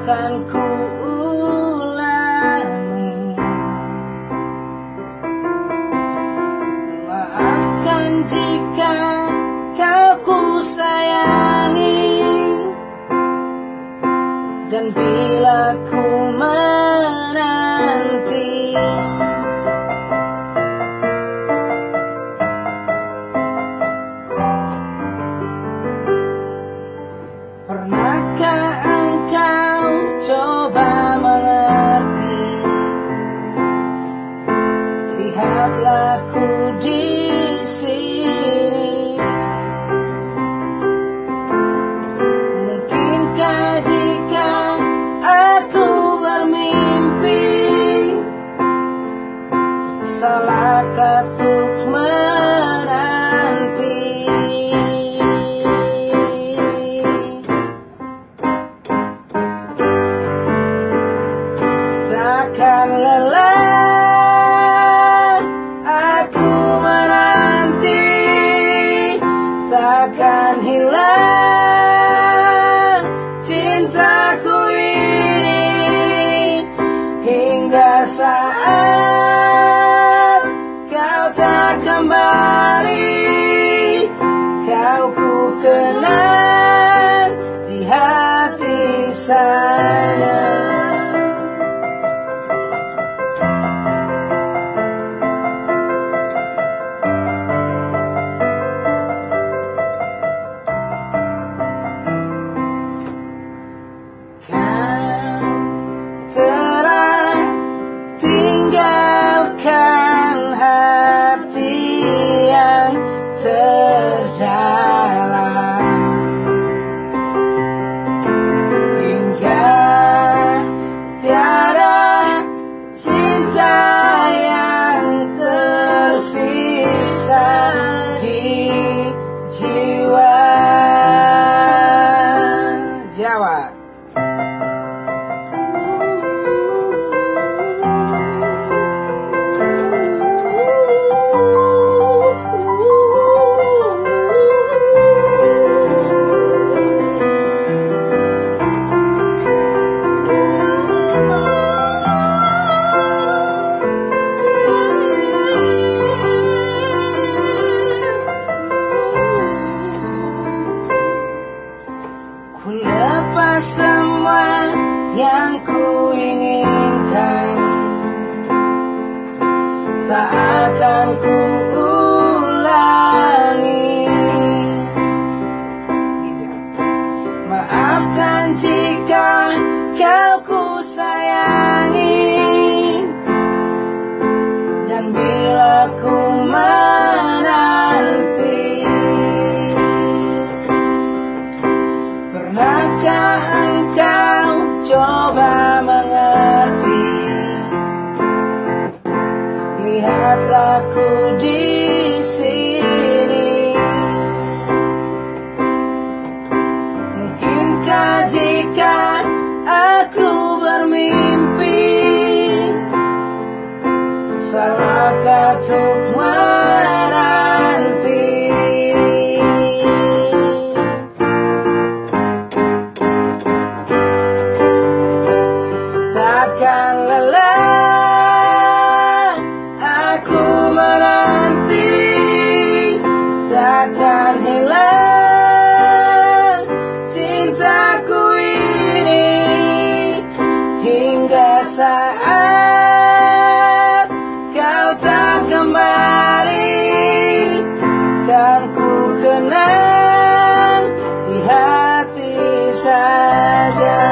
akan ku ulangi. Maafkan jika kau ku sayangi, dan bila ku menanti pernahkah engkau coba mengerti? Lihatlah ku di sini. Mungkinkah jika aku bermimpi, salahkah untuk menanti? Takkan lelah aku menanti, takkan hilang cintaku ini, hingga saat kau tak kembali, kau ku kenang di hati saya. Telah tinggalkan hati yang terdalam, hingga tiada cinta yang tersisa di jiwa. Jawa. Ku lepas semua yang ku inginkan, tak akan ku ulangi. Maafkan jika kau ku sayangi, dan bila ku menanti, pernahkah engkau coba mengerti? Lihatlah ku di sini. Mungkinkah jika aku bermimpi, salahkah untuk menanti? Takkan lelah aku menanti, takkan hilang cintaku ini, hingga saat kau tak kembali, kan ku kenang di hati saja.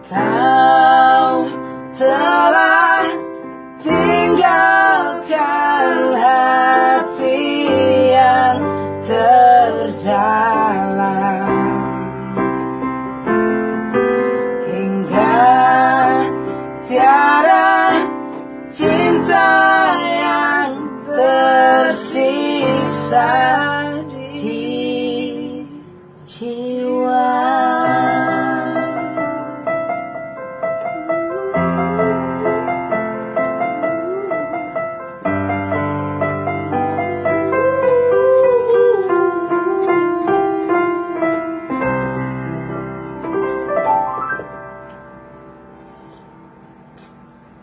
Kau telah tinggalkan hati yang terdalam, hingga tiada cinta yang tersisa di jiwa.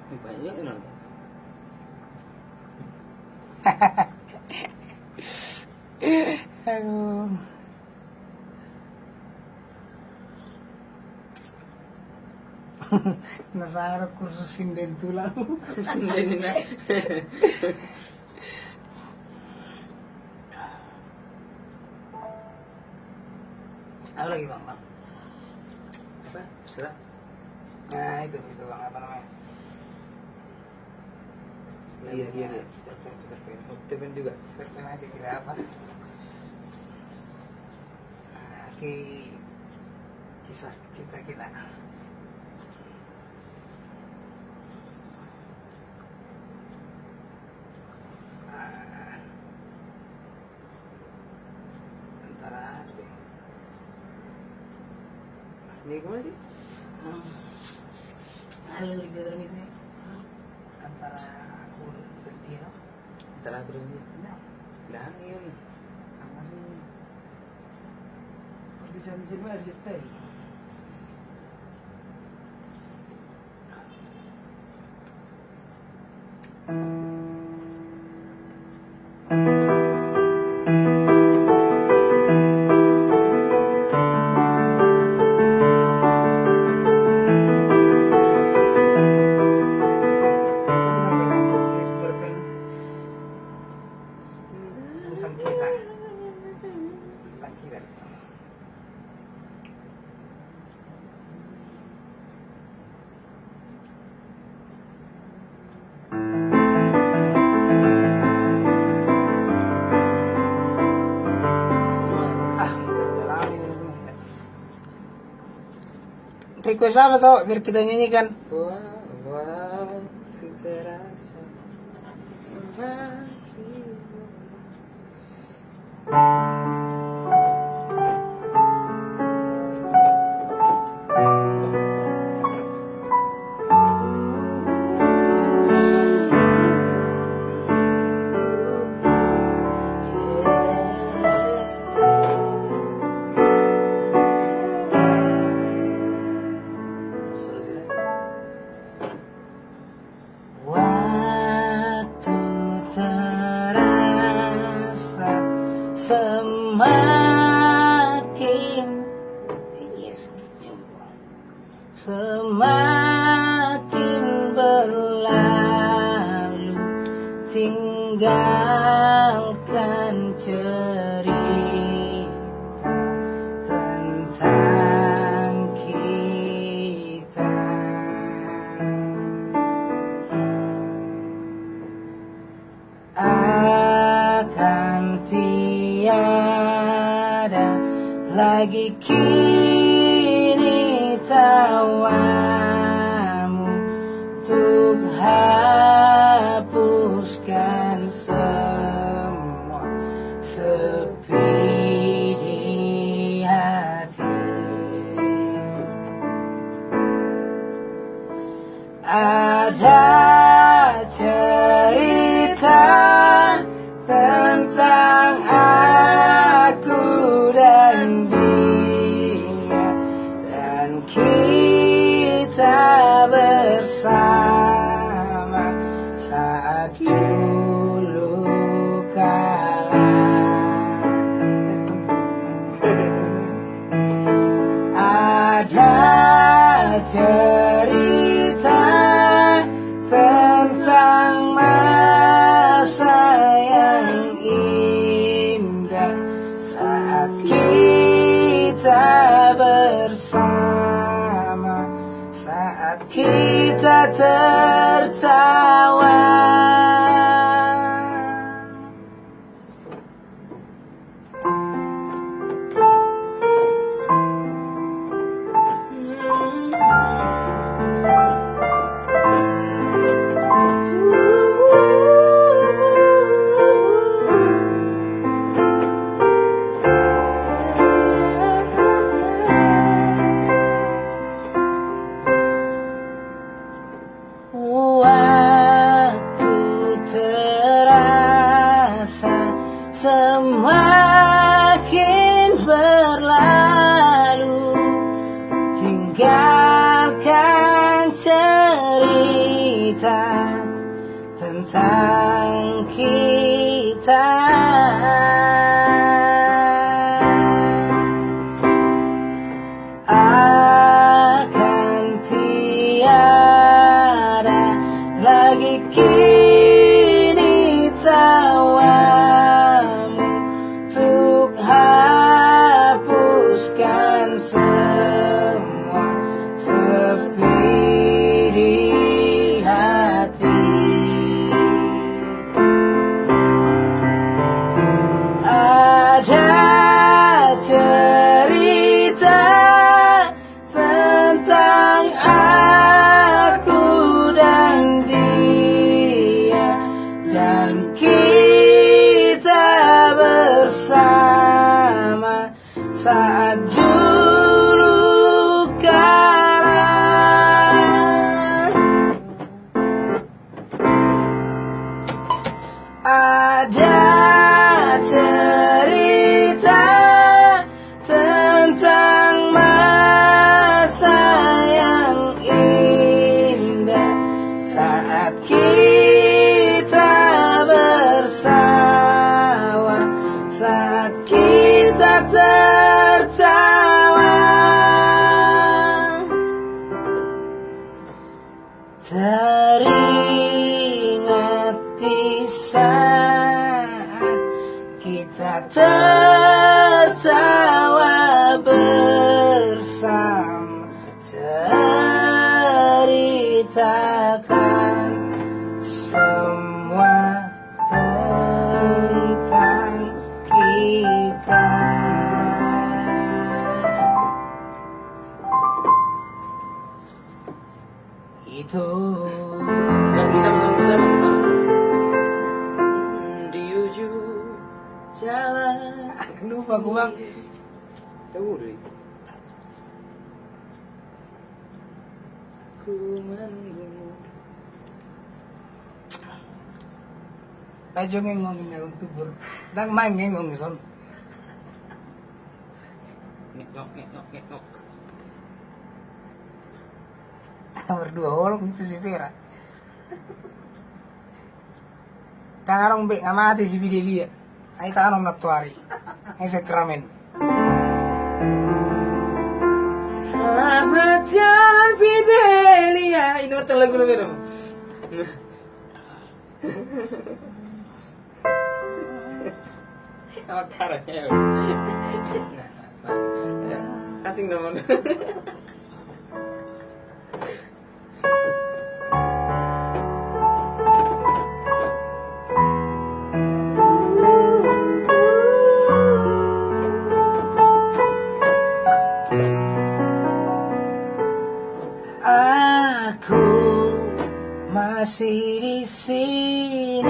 Banyak yang nonton. Aduh. Nasara kursus sinden tulang. Sinden na. Apa lagi bang? Apa? Serah. Nah itu bang, apa namanya? Dia. Terpen. Temen juga. Terpen aja kita apa? Nah, kisah cinta kita. Antara deh. Ini kemana sih? Halo di dalam ini antara aku dan dia. Antara aku dan dia. Nah, Lah yun. apa sih? Bisa bayar juta. Tentang kita. Request apa tuh biar kita nyanyikan? Wow, terasa semakin Waktu terasa semakin semakin berlalu, tinggalkan cerita tentang kita. Akan tiada lagi kini tawamu untuk hapuskan semua sepi di hati. Ada cerita tentang aku dan dia, dan kita bersama saat dulu kala. Ada cerita tentang masa yang indah saat kita bersama, saat kita tertawa. tentang kita. Akan tiada lagi kini tawamu untuk hapuskan semua sepi di hati. Ada cerita tentang aku dan dia, dan kita bersama saat dulu kala. Ada cerita tentang masa yang indah saat kita bersama, saat kita tertawa. Teringat di saat kita tertawa bersama, ceritakan semua tentang kita. Itu Bang, sama-sama kita, Bang, sama-sama. Di ujung jalan. lupa gue bang. Ya udah. Ku menunggumu. Ajo ngengong ngengong tubur, dang main ngengong son. Ngekok, ngekok, ngekok. Berdua orang itu si Vera. Kangarong be ngamati si Bidelia. Ay tanong natuari. Ay sa kramen. Selamat jalan Fidelia. Ini betul lagu lu Bang. Sama karanya. Asing dong. Aku masih di sini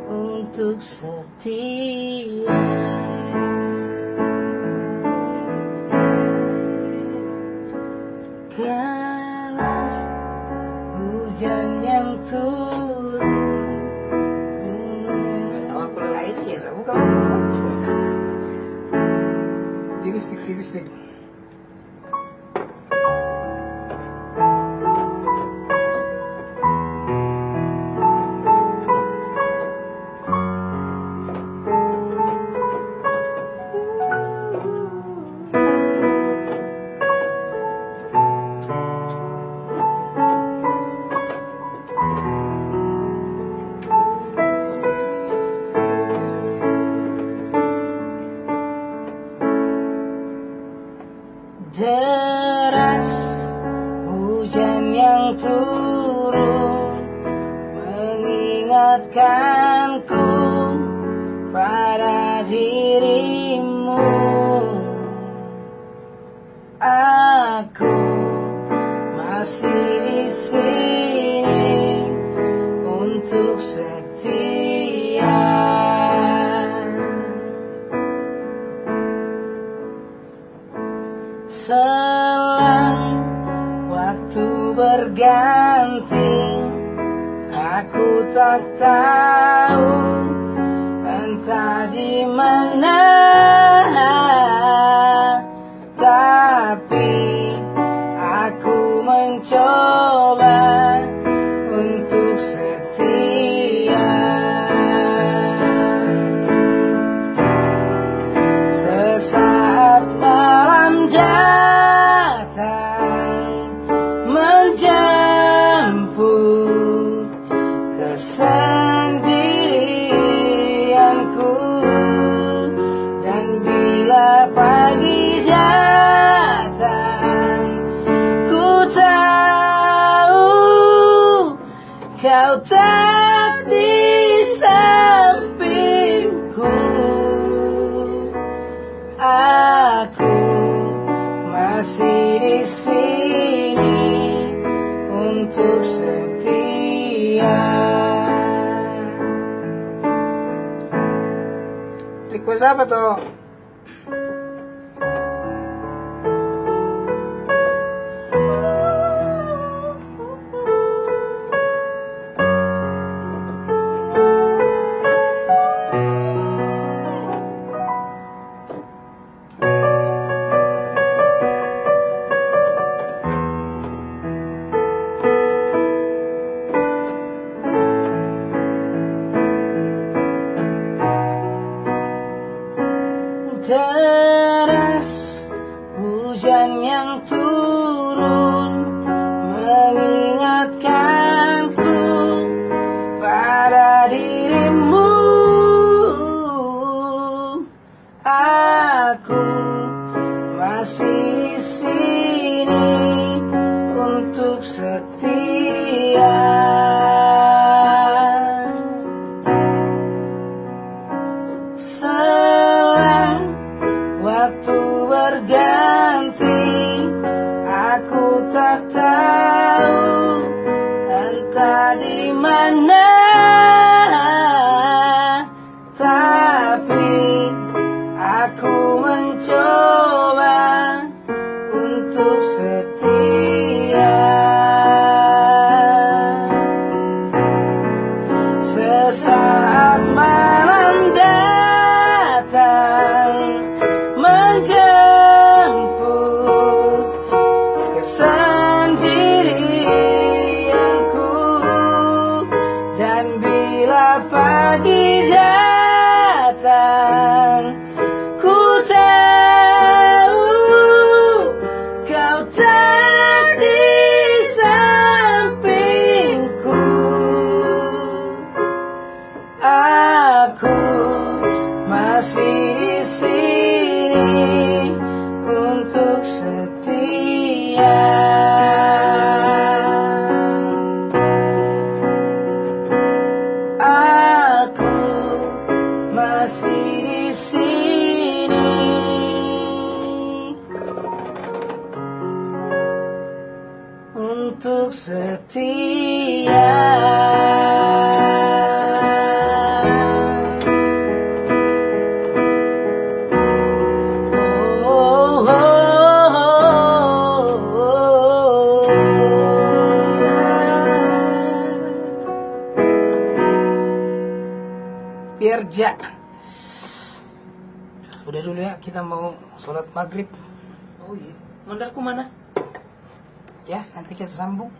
untuk setia. Ganas hujan yang turun. Tahu aku lagi. Ah, itu ya, bukan. Jiristik, jiristik. Deras hujan yang turun mengingatkanku pada dirimu. Aku masih di sini untuk setia. Selang waktu berganti, aku tak tahu entah di mana, tapi aku mencoba untuk setia. kau tak di sampingku. Aku masih di sini untuk setia. Request apa tuh? Deras hujan yang turun mengingatkanku pada dirimu. Aku masih di sini untuk setia. Waktu berganti, aku tak tahu entah di mana, tapi aku mencoba untuk setia. Sesaat malam datang menjemput kesendirianku, dan bila pagi datang, ku tahu kau tak di sampingku. Aku masih di sini untuk setia. Aku masih di sini untuk setia. Pirja. Udah dulu ya, kita mau sholat maghrib. Oh iya. Mandarku mana? Ya, nanti kita sambung.